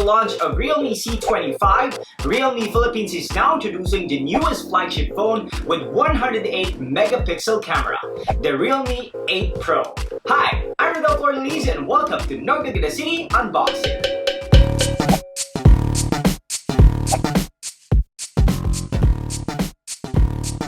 the launch of Realme C25, Realme Philippines is now introducing the newest flagship phone with 108 megapixel camera, the Realme 8 Pro. Hi, I'm Rodel Flordeliz and welcome to Nognog in the City Unboxing.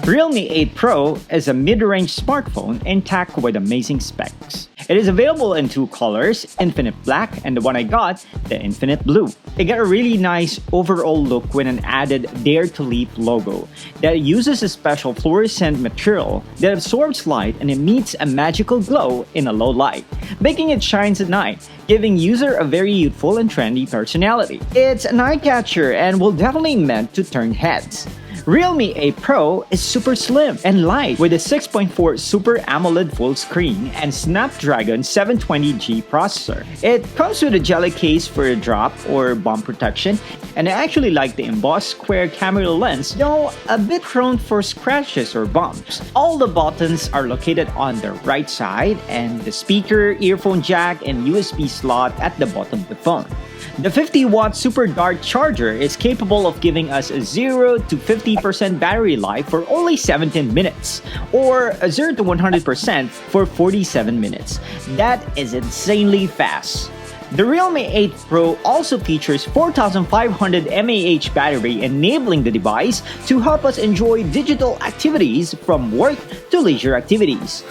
Realme 8 Pro is a mid-range smartphone intact with amazing specs. It is available in two colors, Infinite Black and the one I got, the Infinite Blue. It got a really nice overall look with an added Dare to Leap logo that uses a special fluorescent material that absorbs light and emits a magical glow in a low light, making it shine at night, giving user a very youthful and trendy personality. It's an eye-catcher and will definitely meant to turn heads. Realme 8 Pro is super slim and light with a 6.4 Super AMOLED full screen and Snapdragon 720G processor. It comes with a jelly case for a drop or bump protection, and I actually like the embossed square camera lens, though a bit prone for scratches or bumps. All the buttons are located on the right side, and the speaker, earphone jack, and USB slot at the bottom of the phone. The 50-watt super dart charger is capable of giving us a 0 to 50% battery life for only 17 minutes, or a 0 to 100% for 47 minutes. That is insanely fast. The Realme 8 Pro also features 4500 mAh battery, enabling the device to help us enjoy digital activities from work to leisure activities.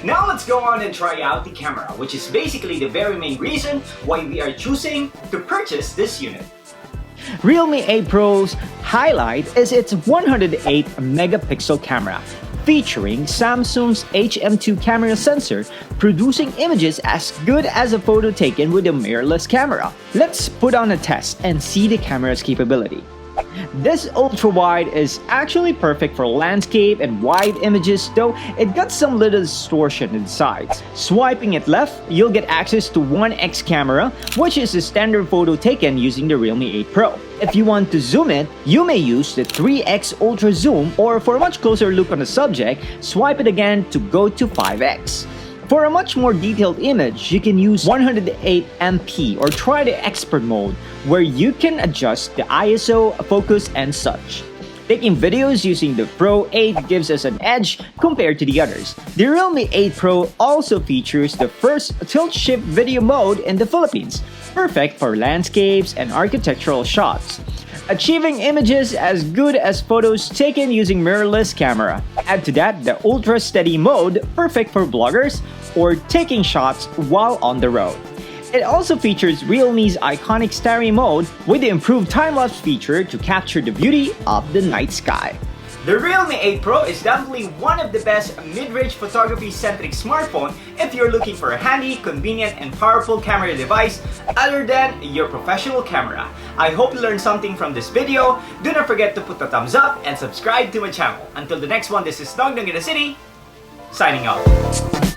Now let's go on and try out the camera, which is basically the very main reason why we are choosing to purchase this unit. Realme 8 Pro's highlight is its 108 megapixel camera, featuring Samsung's HM2 camera sensor, producing images as good as a photo taken with a mirrorless camera. Let's put on a test and see the camera's capability. This ultra-wide is actually perfect for landscape and wide images, though it got some little distortion in the sides. Swiping it left, you'll get access to 1x camera, which is the standard photo taken using the Realme 8 Pro. If you want to zoom it, you may use the 3x Ultra Zoom, or for a much closer look on the subject, swipe it again to go to 5x. For a much more detailed image, you can use 108MP or try the expert mode, where you can adjust the ISO, focus, and such. Taking videos using the Pro 8 gives us an edge compared to the others. The Realme 8 Pro also features the first tilt-shift video mode in the Philippines, perfect for landscapes and architectural shots, achieving images as good as photos taken using mirrorless camera. Add to that the ultra steady mode, perfect for bloggers or taking shots while on the road. It also features Realme's iconic starry mode with the improved time-lapse feature to capture the beauty of the night sky. The Realme 8 Pro is definitely one of the best mid-range photography-centric smartphone if you're looking for a handy, convenient, and powerful camera device other than your professional camera. I hope you learned something from this video. Do not forget to put a thumbs up and subscribe to my channel. Until the next one, this is Nognog in the City, signing off.